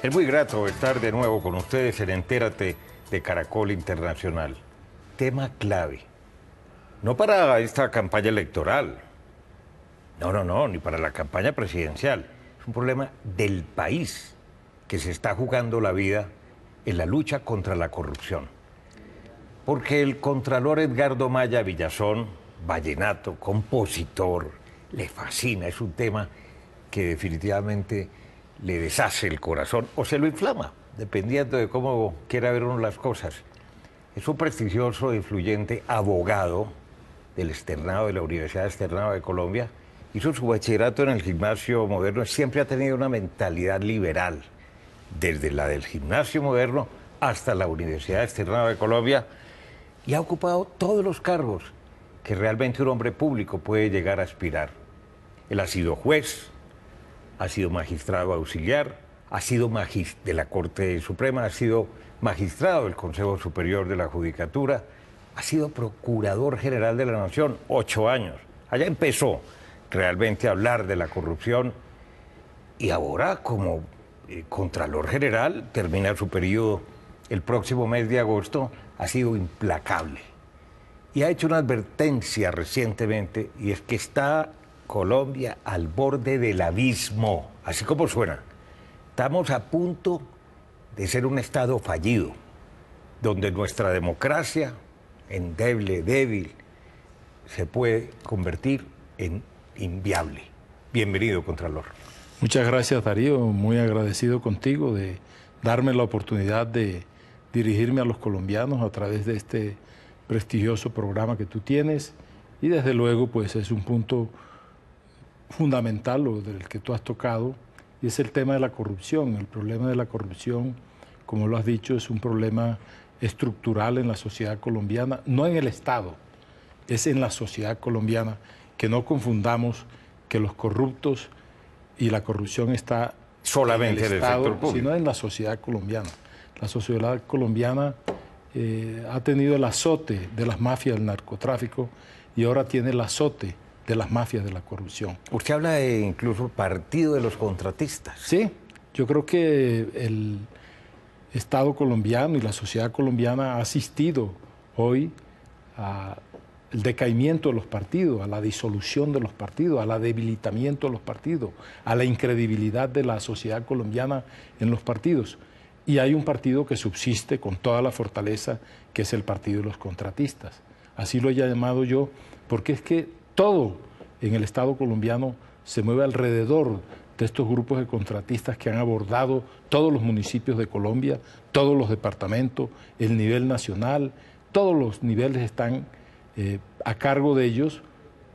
Es muy grato estar de nuevo con ustedes en Entérate de Caracol Internacional. Tema clave. No para esta campaña electoral. No, ni para la campaña presidencial. Es un problema del país que se está jugando la vida en la lucha contra la corrupción. Porque el contralor Edgardo Maya Villazón, vallenato, compositor, le fascina. Es un tema que definitivamente le deshace el corazón o se lo inflama, dependiendo de cómo quiera ver uno las cosas. Es un prestigioso e influyente abogado del Externado, de la Universidad Externado de Colombia. Hizo su bachillerato en el Gimnasio Moderno. Siempre ha tenido una mentalidad liberal, desde la del Gimnasio Moderno hasta la Universidad Externado de Colombia, y ha ocupado todos los cargos que realmente un hombre público puede llegar a aspirar. Él ha sido juez, ha sido magistrado auxiliar, ha sido de la Corte Suprema, ha sido magistrado del Consejo Superior de la Judicatura, ha sido procurador general de la Nación 8 años. Allá empezó realmente a hablar de la corrupción y ahora como Contralor General, termina su periodo el próximo mes de agosto, ha sido implacable. Y ha hecho una advertencia recientemente, y es que está Colombia al borde del abismo, así como suena. Estamos a punto de ser un Estado fallido, donde nuestra democracia, endeble, débil, se puede convertir en inviable. Bienvenido, Contralor. Muchas gracias, Darío. Muy agradecido contigo de darme la oportunidad de dirigirme a los colombianos a través de este prestigioso programa que tú tienes. Y desde luego, pues es un punto fundamental lo del que tú has tocado, y es el tema de la corrupción. El problema de la corrupción, como lo has dicho, es un problema estructural en la sociedad colombiana, no en el Estado, es en la sociedad colombiana. Que no confundamos que los corruptos y la corrupción está solamente en el Estado, sector público, sino en la sociedad colombiana. La sociedad colombiana ha tenido el azote de las mafias del narcotráfico y ahora tiene el azote de las mafias de la corrupción. Usted habla de incluso partido de los contratistas. Sí, yo creo que el Estado colombiano y la sociedad colombiana ha asistido hoy al decaimiento de los partidos, a la disolución de los partidos, al debilitamiento de los partidos, a la incredibilidad de la sociedad colombiana en los partidos. Y hay un partido que subsiste con toda la fortaleza, que es el partido de los contratistas. Así lo he llamado yo, porque es que todo en el Estado colombiano se mueve alrededor de estos grupos de contratistas que han abordado todos los municipios de Colombia, todos los departamentos, el nivel nacional, todos los niveles están a cargo de ellos,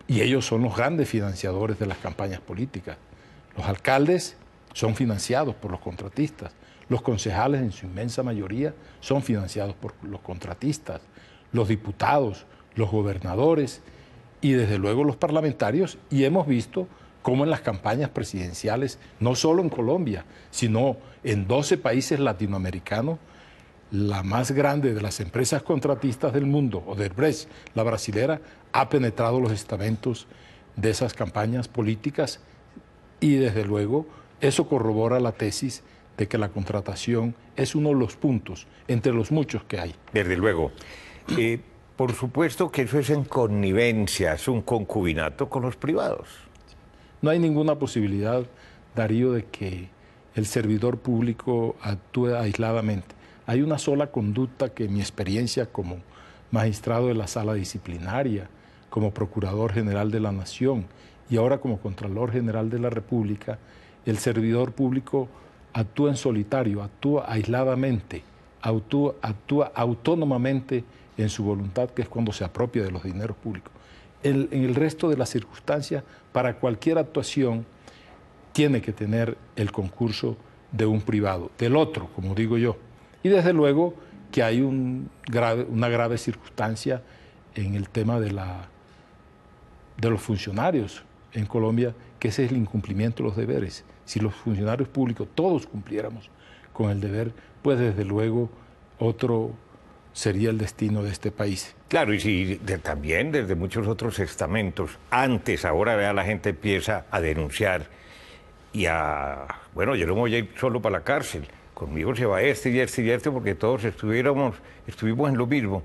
y ellos son los grandes financiadores de las campañas políticas. Los alcaldes son financiados por los contratistas, los concejales en su inmensa mayoría son financiados por los contratistas, los diputados, los gobernadores y desde luego los parlamentarios, y hemos visto cómo en las campañas presidenciales, no solo en Colombia, sino en 12 países latinoamericanos, la más grande de las empresas contratistas del mundo, Odebrecht, la brasilera, ha penetrado los estamentos de esas campañas políticas, y desde luego eso corrobora la tesis de que la contratación es uno de los puntos entre los muchos que hay. Desde luego. Por supuesto que eso es en connivencia, es un concubinato con los privados. No hay ninguna posibilidad, Darío, de que el servidor público actúe aisladamente. Hay una sola conducta que en mi experiencia como magistrado de la sala disciplinaria, como Procurador General de la Nación y ahora como Contralor General de la República, el servidor público actúa en solitario, actúa aisladamente, actúa autónomamente en su voluntad, que es cuando se apropia de los dineros públicos. En el resto de las circunstancias, para cualquier actuación, tiene que tener el concurso de un privado, del otro, como digo yo. Y desde luego que hay una grave circunstancia en el tema de los funcionarios en Colombia, que ese es el incumplimiento de los deberes. Si los funcionarios públicos todos cumpliéramos con el deber, pues desde luego otro sería el destino de este país. Claro, y si también desde muchos otros estamentos, ahora vea, la gente empieza a denunciar y bueno, yo no me voy a ir solo para la cárcel, conmigo se va este y este y este porque todos estuvimos en lo mismo.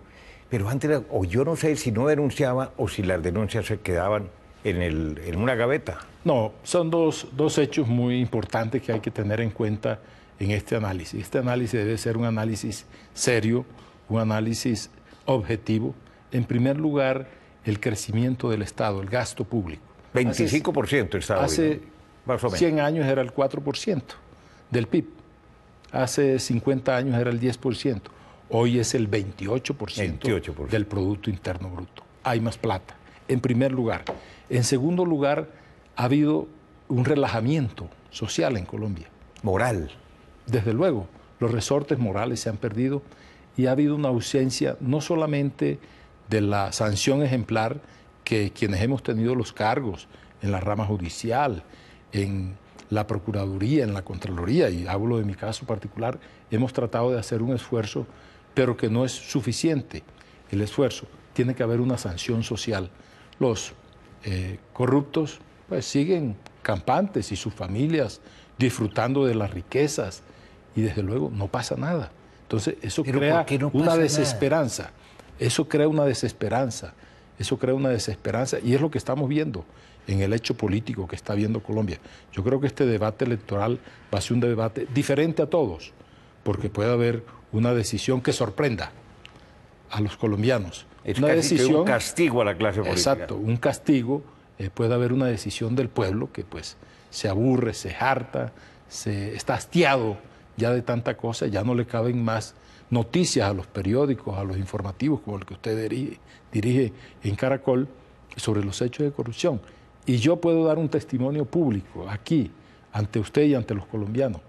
Pero antes, o yo no sé si no denunciaba o si las denuncias se quedaban en una gaveta. No, son dos hechos muy importantes que hay que tener en cuenta en este análisis. Este análisis debe ser un análisis serio, un análisis objetivo. En primer lugar, el crecimiento del Estado, el gasto público. 25% Estado. Hace más o menos. 100 años era el 4% del PIB. Hace 50 años era el 10%. Hoy es el 28%, del Producto Interno Bruto. Hay más plata, en primer lugar. En segundo lugar, ha habido un relajamiento social en Colombia. Moral. Desde luego, los resortes morales se han perdido y ha habido una ausencia no solamente de la sanción ejemplar que quienes hemos tenido los cargos en la rama judicial, en la Procuraduría, en la Contraloría, y hablo de mi caso particular, hemos tratado de hacer un esfuerzo, pero que no es suficiente el esfuerzo. Tiene que haber una sanción social. Los corruptos pues siguen campantes y sus familias disfrutando de las riquezas y desde luego no pasa nada. Entonces eso crea una desesperanza. Eso crea una desesperanza. Eso crea una desesperanza y es lo que estamos viendo en el hecho político que está viendo Colombia. Yo creo que este debate electoral va a ser un debate diferente a todos, porque puede haber una decisión que sorprenda a los colombianos. Es una casi decisión, que un castigo a la clase política. Exacto, un castigo. Puede haber una decisión del pueblo que pues se aburre, se harta, está hastiado ya de tanta cosa, ya no le caben más noticias a los periódicos, a los informativos como el que usted dirige en Caracol sobre los hechos de corrupción. Y yo puedo dar un testimonio público aquí, ante usted y ante los colombianos.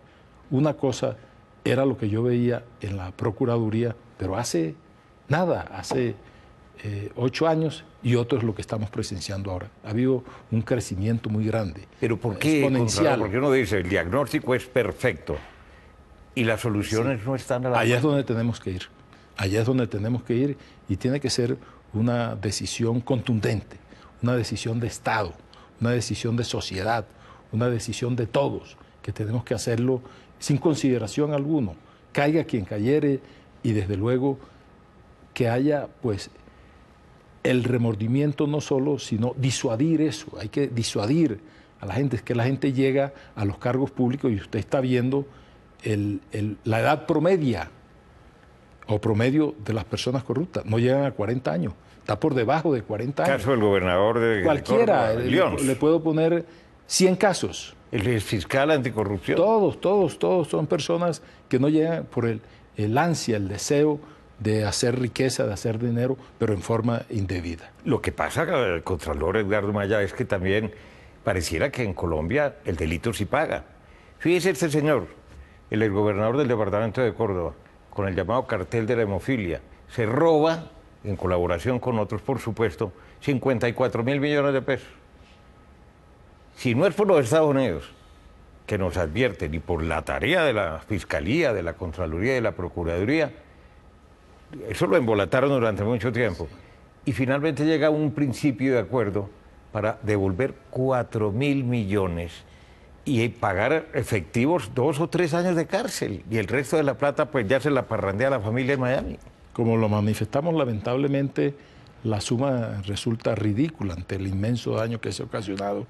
Una cosa era lo que yo veía en la Procuraduría, pero hace nada, hace 8 años, y otro es lo que estamos presenciando ahora. Ha habido un crecimiento muy grande. ¿Pero por qué, exponencial? Porque uno dice, el diagnóstico es perfecto y las soluciones no están a la mano. Allá es donde tenemos que ir. Allá es donde tenemos que ir y tiene que ser una decisión contundente, una decisión de Estado, una decisión de sociedad, una decisión de todos, que tenemos que hacerlo sin consideración alguna. Caiga quien cayere y desde luego que haya pues el remordimiento no solo, sino disuadir eso. Hay que disuadir a la gente. Es que la gente llega a los cargos públicos y usted está viendo la edad promedia o promedio de las personas corruptas. No llegan a 40 años. Está por debajo de 40 años. Caso del gobernador de cualquiera. Le puedo poner 100 casos. El fiscal anticorrupción. Todos son personas que no llegan por el ansia, el deseo de hacer riqueza, de hacer dinero, pero en forma indebida. Lo que pasa con el contralor Edgardo Maya es que también pareciera que en Colombia el delito sí paga. Fíjese este señor, el exgobernador del departamento de Córdoba, con el llamado cartel de la hemofilia, se roba, en colaboración con otros, por supuesto, 54.000 millones de pesos. Si no es por los Estados Unidos, que nos advierten, y por la tarea de la Fiscalía, de la Contraloría y de la Procuraduría, eso lo embolataron durante mucho tiempo. Y finalmente llega un principio de acuerdo para devolver 4.000 millones y pagar efectivos 2 o 3 años de cárcel. Y el resto de la plata pues ya se la parrandea a la familia en Miami. Como lo manifestamos, lamentablemente la suma resulta ridícula ante el inmenso daño que se ha ocasionado,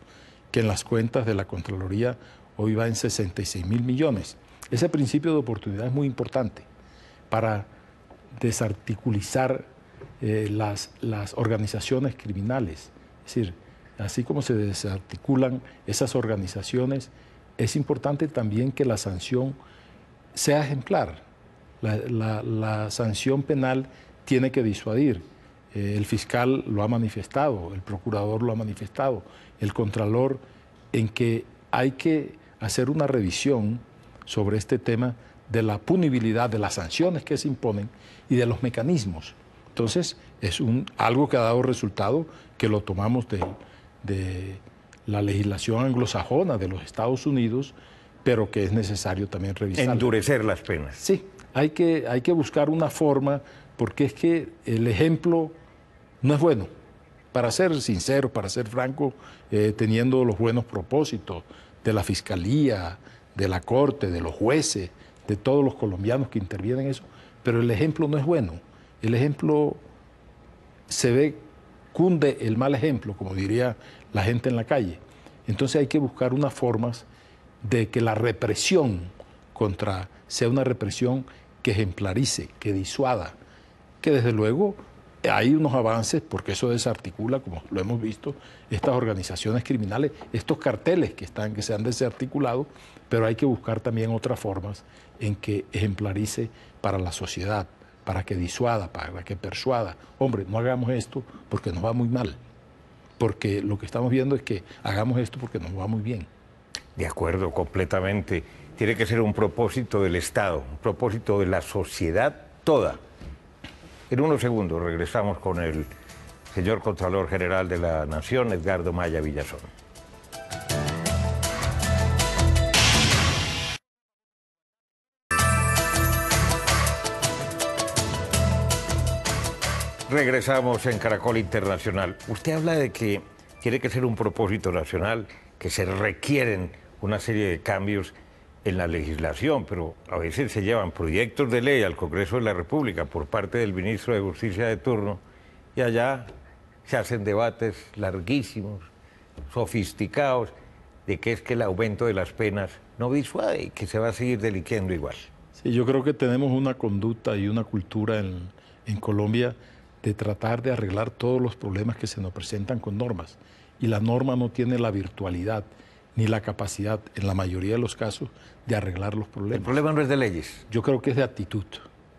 que en las cuentas de la Contraloría hoy va en 66.000 millones. Ese principio de oportunidad es muy importante para desarticulizar las organizaciones criminales. Es decir, así como se desarticulan esas organizaciones, es importante también que la sanción sea ejemplar. La sanción penal tiene que disuadir. El fiscal lo ha manifestado, el procurador lo ha manifestado, el contralor, en que hay que hacer una revisión sobre este tema de la punibilidad, de las sanciones que se imponen y de los mecanismos. Entonces, es algo que ha dado resultado, que lo tomamos de la legislación anglosajona de los Estados Unidos, pero que es necesario también revisar. Endurecer las penas. Sí, hay que buscar una forma, porque es que el ejemplo no es bueno. Para ser sincero, para ser franco, teniendo los buenos propósitos de la Fiscalía, de la Corte, de los jueces, de todos los colombianos que intervienen en eso, pero el ejemplo no es bueno. El ejemplo se ve, cunde el mal ejemplo, como diría la gente en la calle. Entonces hay que buscar unas formas de que la represión sea una represión que ejemplarice, que disuada, que desde luego hay unos avances, porque eso desarticula, como lo hemos visto, estas organizaciones criminales, estos carteles que se han desarticulado, pero hay que buscar también otras formas en que ejemplarice para la sociedad, para que disuada, para que persuada. Hombre, no hagamos esto porque nos va muy mal, porque lo que estamos viendo es que hagamos esto porque nos va muy bien. De acuerdo, completamente. Tiene que ser un propósito del Estado, un propósito de la sociedad toda. En unos segundos regresamos con el señor Contralor General de la Nación, Edgardo Maya Villazón. Regresamos en Caracol Internacional. Usted habla de que tiene que ser un propósito nacional, que se requieren una serie de cambios en la legislación, pero a veces se llevan proyectos de ley al Congreso de la República por parte del ministro de Justicia de turno y allá se hacen debates larguísimos, sofisticados, de que es que el aumento de las penas no disuade y que se va a seguir delinquiendo igual. Sí, yo creo que tenemos una conducta y una cultura en Colombia de tratar de arreglar todos los problemas que se nos presentan con normas. Y la norma no tiene la virtualidad ni la capacidad, en la mayoría de los casos, de arreglar los problemas. El problema no es de leyes. Yo creo que es de actitud.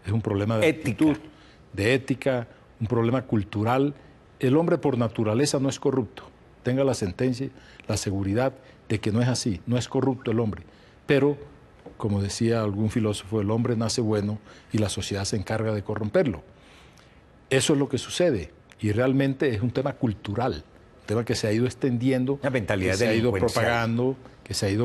Es un problema de actitud, de ética, un problema cultural. El hombre por naturaleza no es corrupto. Tenga la sentencia, la seguridad de que no es así. No es corrupto el hombre. Pero, como decía algún filósofo, el hombre nace bueno y la sociedad se encarga de corromperlo. Eso es lo que sucede. Y realmente es un tema cultural. Un tema que se ha ido extendiendo, la mentalidad que se ha ido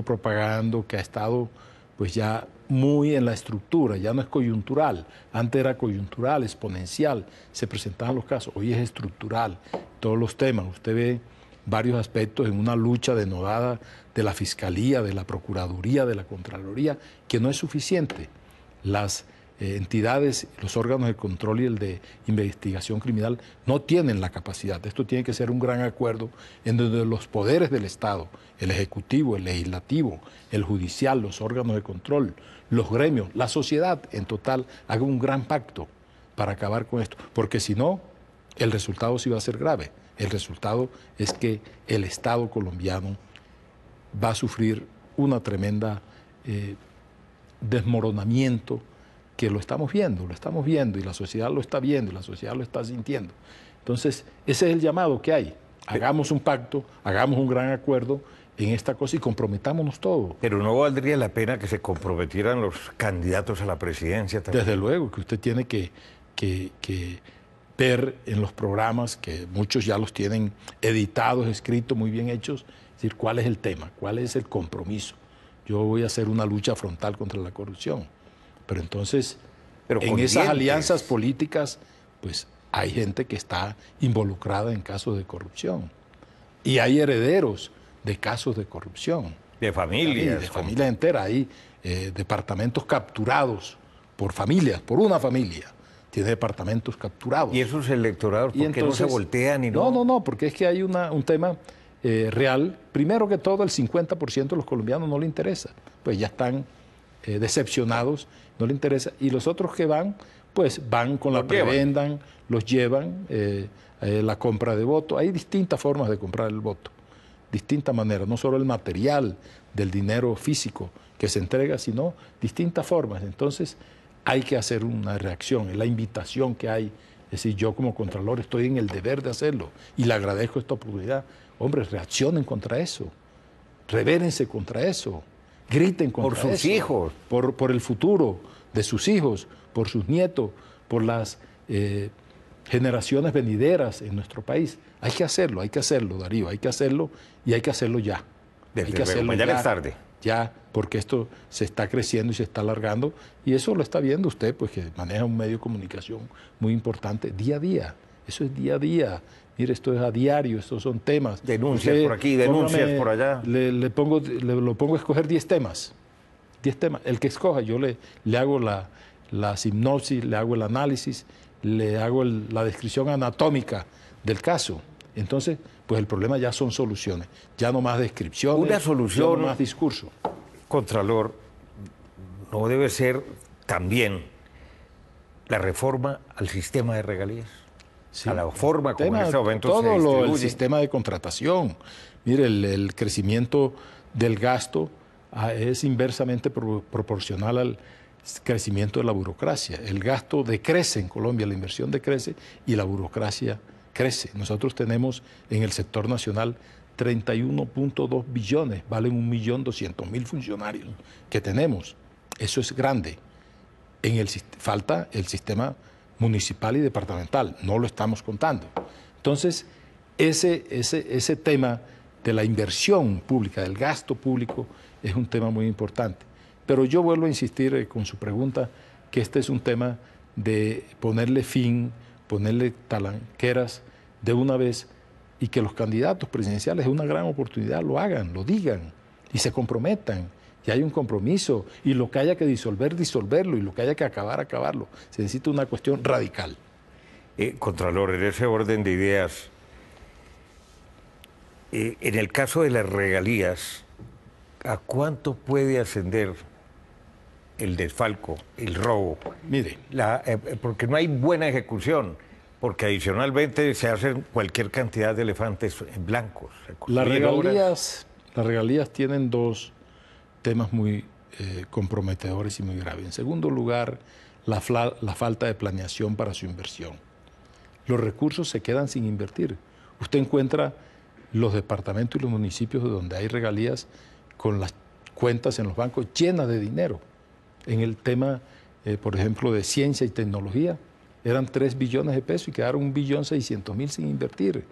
propagando, que ha estado pues ya muy en la estructura, ya no es coyuntural. Antes era coyuntural, exponencial, se presentaban los casos, hoy es estructural. Todos los temas, usted ve varios aspectos en una lucha denodada de la Fiscalía, de la Procuraduría, de la Contraloría, que no es suficiente. Las entidades, los órganos de control y el de investigación criminal no tienen la capacidad. Esto tiene que ser un gran acuerdo en donde los poderes del Estado, el Ejecutivo, el Legislativo, el Judicial, los órganos de control, los gremios, la sociedad en total, hagan un gran pacto para acabar con esto. Porque si no, el resultado sí va a ser grave. El resultado es que el Estado colombiano va a sufrir una tremenda desmoronamiento, que lo estamos viendo y la sociedad lo está viendo y la sociedad lo está sintiendo. Entonces, ese es el llamado que hay. Hagamos un pacto, hagamos un gran acuerdo en esta cosa y comprometámonos todos. Pero no valdría la pena que se comprometieran los candidatos a la presidencia también. Desde luego, que usted tiene que ver en los programas, que muchos ya los tienen editados, escritos, muy bien hechos, es decir, cuál es el tema, cuál es el compromiso. Yo voy a hacer una lucha frontal contra la corrupción. Pero entonces, en esas alianzas políticas, pues hay gente que está involucrada en casos de corrupción. Y hay herederos de casos de corrupción. De familias. De familias enteras. Hay departamentos capturados por familias, por una familia. Tiene departamentos capturados. ¿Y esos electorados por qué no se voltean y no? No, porque es que hay un tema real. Primero que todo, el 50% de los colombianos no le interesa. Pues ya están decepcionados, no le interesa. Y los otros que van, pues van con la prebendan, los llevan, la compra de voto. Hay distintas formas de comprar el voto, distintas maneras, no solo el material del dinero físico que se entrega, sino distintas formas. Entonces hay que hacer una reacción, es la invitación que hay. Es decir, yo como Contralor estoy en el deber de hacerlo y le agradezco esta oportunidad. Hombre, reaccionen contra eso, revérense contra eso. Griten contra por sus hijos, por el futuro de sus hijos, por sus nietos, por las generaciones venideras en nuestro país. Hay que hacerlo, Darío, hay que hacerlo y hay que hacerlo ya. Hay que hacerlo ya. Mañana es tarde. Ya, porque esto se está creciendo y se está alargando y eso lo está viendo usted, pues que maneja un medio de comunicación muy importante día a día. Eso es día a día. Mire, esto es a diario, estos son temas. Denuncias por aquí, denuncias por allá. Lo pongo a escoger 10 temas. 10 temas. El que escoja, yo le hago la hipnosis, le hago el análisis, le hago la descripción anatómica del caso. Entonces, pues el problema ya son soluciones, ya no más descripciones, una solución, ya no más discurso. Contralor, no debe ser también la reforma al sistema de regalías, Sí, a la forma como en este momento se todo distribuye. el sistema de contratación. Mire, el crecimiento del gasto es inversamente proporcional al crecimiento de la burocracia. El gasto decrece en Colombia, la inversión decrece y la burocracia crece. Nosotros tenemos en el sector nacional 31.2 billones, valen 1.200.000 funcionarios que tenemos. Eso es grande. Falta el sistema municipal y departamental, no lo estamos contando. Entonces, ese tema de la inversión pública, del gasto público, es un tema muy importante. Pero yo vuelvo a insistir con su pregunta, que este es un tema de ponerle fin, ponerle talanqueras de una vez y que los candidatos presidenciales es una gran oportunidad, lo hagan, lo digan y se comprometan. Y hay un compromiso y lo que haya que disolver, disolverlo y lo que haya que acabar, acabarlo. Se necesita una cuestión radical. Contralor, en ese orden de ideas, en el caso de las regalías, ¿a cuánto puede ascender el desfalco, el robo? Mire, porque no hay buena ejecución, porque adicionalmente se hacen cualquier cantidad de elefantes blancos. las regalías tienen dos temas muy comprometedores y muy graves. En segundo lugar, la falta de planeación para su inversión. Los recursos se quedan sin invertir. Usted encuentra los departamentos y los municipios donde hay regalías con las cuentas en los bancos llenas de dinero. En el tema, por ejemplo, de ciencia y tecnología, eran 3 billones de pesos y quedaron 1.600.000 sin invertir.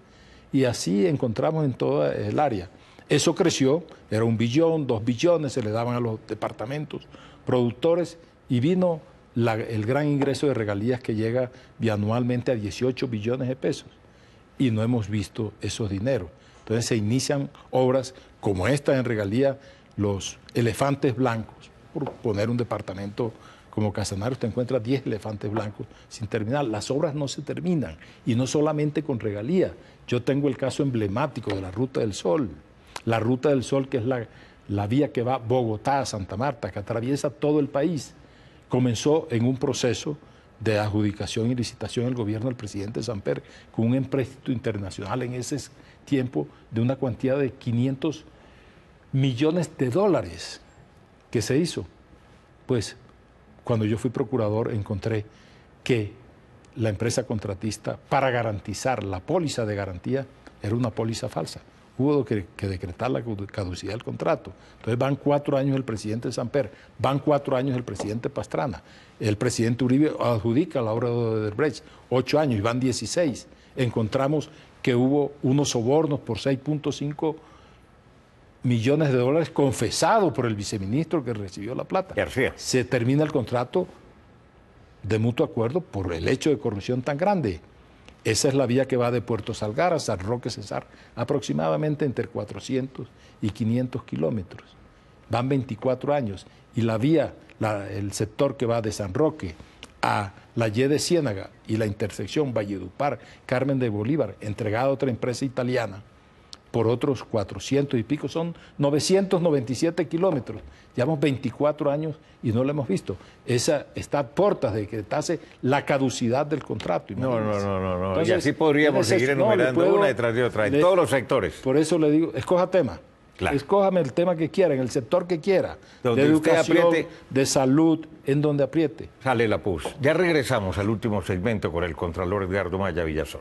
Y así encontramos en toda el área. Eso creció, era 1 billón, 2 billones, se le daban a los departamentos productores y vino el gran ingreso de regalías que llega bianualmente a 18 billones de pesos. Y no hemos visto esos dineros. Entonces se inician obras como esta en regalía, los elefantes blancos. Por poner un departamento como Casanare, usted encuentra 10 elefantes blancos sin terminar. Las obras no se terminan y no solamente con regalía. Yo tengo el caso emblemático de la Ruta del Sol. La Ruta del Sol, que es la vía que va Bogotá a Santa Marta, que atraviesa todo el país, comenzó en un proceso de adjudicación y licitación del gobierno del presidente Samper con un empréstito internacional en ese tiempo de una cuantía de 500 millones de dólares que se hizo. Pues cuando yo fui procurador encontré que la empresa contratista, para garantizar la póliza de garantía, era una póliza falsa. Hubo que decretar la caducidad del contrato. Entonces van 4 años el presidente Samper, van 4 años el presidente Pastrana. El presidente Uribe adjudica la obra de Odebrecht, 8 años y van 16. Encontramos que hubo unos sobornos por 6.5 millones de dólares confesados por el viceministro que recibió la plata. García. Se termina el contrato de mutuo acuerdo por el hecho de corrupción tan grande. Esa es la vía que va de Puerto Salgar a San Roque Cesar, aproximadamente entre 400 y 500 kilómetros. Van 24 años. Y la vía, el sector que va de San Roque a la Y de Ciénaga y la intersección Valledupar, Carmen de Bolívar, entregada a otra empresa italiana, por otros 400 y pico, son 997 kilómetros. Llevamos 24 años y no lo hemos visto. Esa está a puertas de decretarse la caducidad del contrato. No. Entonces, y así podríamos seguir enumerando una detrás de otra, en todos los sectores. Por eso le digo, escoja tema. Claro. Escójame el tema que quiera, en el sector que quiera. Donde de usted educación, apriete, de salud, en donde apriete. Sale la pus. Ya regresamos al último segmento con el Contralor Edgardo Maya Villazón.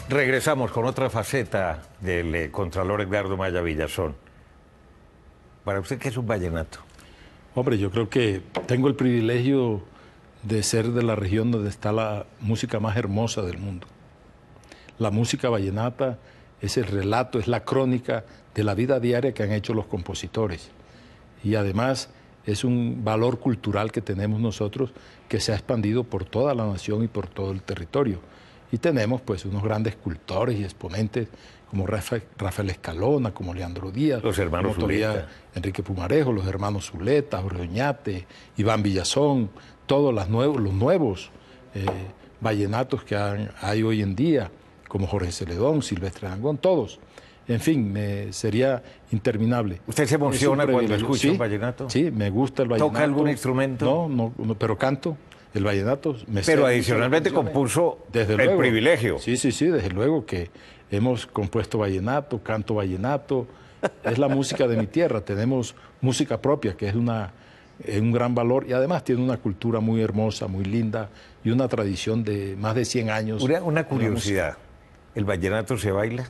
Regresamos con otra faceta del Contralor Edgardo Maya Villazón. ¿Para usted qué es un vallenato? Hombre, yo creo que tengo el privilegio de ser de la región donde está la música más hermosa del mundo. La música vallenata es el relato, es la crónica de la vida diaria que han hecho los compositores. Y además es un valor cultural que tenemos nosotros que se ha expandido por toda la nación y por todo el territorio. Y tenemos pues unos grandes escultores y exponentes como Rafael Escalona, como Leandro Díaz, los hermanos Zuleta, Enrique Pumarejo, los hermanos Zuleta, Jorge Oñate, Iván Villazón, todos los nuevos vallenatos que hay hoy en día, como Jorge Celedón, Silvestre Dangond, todos. En fin, sería interminable. ¿Usted se emociona cuando escucha un vallenato? Sí, me gusta el vallenato. ¿Toca algún instrumento? No, pero canto. El vallenato pero adicionalmente compuso el privilegio. Sí, desde luego que hemos compuesto vallenato, canto vallenato. Es la música de mi tierra. Tenemos música propia, que es un gran valor y además tiene una cultura muy hermosa, muy linda y una tradición de más de 100 años. Una curiosidad, ¿el vallenato se baila?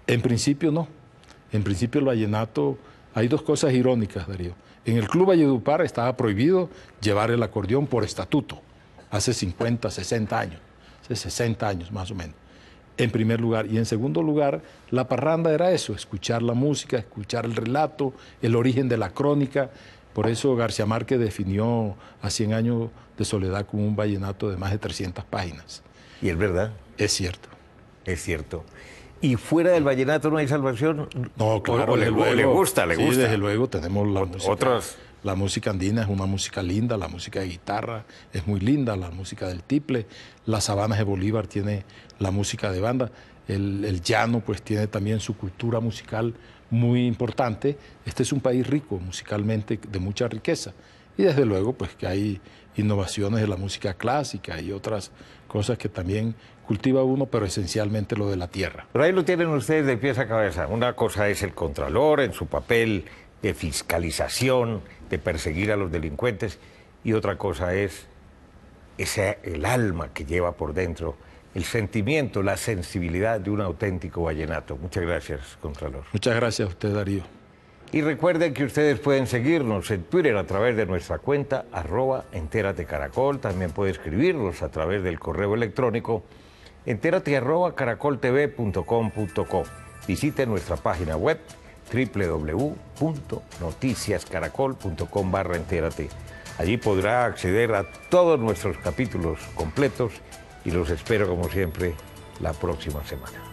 En principio no. En principio el vallenato, hay dos cosas irónicas, Darío. En el Club Valledupar estaba prohibido llevar el acordeón por estatuto, hace 50, 60 años, hace 60 años más o menos, en primer lugar. Y en segundo lugar, la parranda era eso, escuchar la música, escuchar el relato, el origen de la crónica. Por eso García Márquez definió a 100 años de soledad como un vallenato de más de 300 páginas. ¿Y es verdad? Es cierto. Es cierto. ¿Y fuera del vallenato no hay salvación? No, claro. ¿Le gusta? Sí, desde luego tenemos la música andina, es una música linda, la música de guitarra es muy linda, la música del tiple, las sabanas de Bolívar tiene la música de banda, el llano pues tiene también su cultura musical muy importante. Este es un país rico musicalmente, de mucha riqueza. Y desde luego pues que hay innovaciones de la música clásica y otras cosas que también cultiva uno, pero esencialmente lo de la tierra. Pero ahí lo tienen ustedes de pies a cabeza. Una cosa es el Contralor en su papel de fiscalización, de perseguir a los delincuentes, y otra cosa es el alma que lleva por dentro, el sentimiento, la sensibilidad de un auténtico vallenato. Muchas gracias, Contralor. Muchas gracias a usted, Darío. Y recuerden que ustedes pueden seguirnos en Twitter a través de nuestra cuenta @enteratecaracol. También puede escribirnos a través del correo electrónico enterate@caracoltv.com.co. Visite nuestra página web www.noticiascaracol.com/entérate. Allí podrá acceder a todos nuestros capítulos completos y los espero como siempre la próxima semana.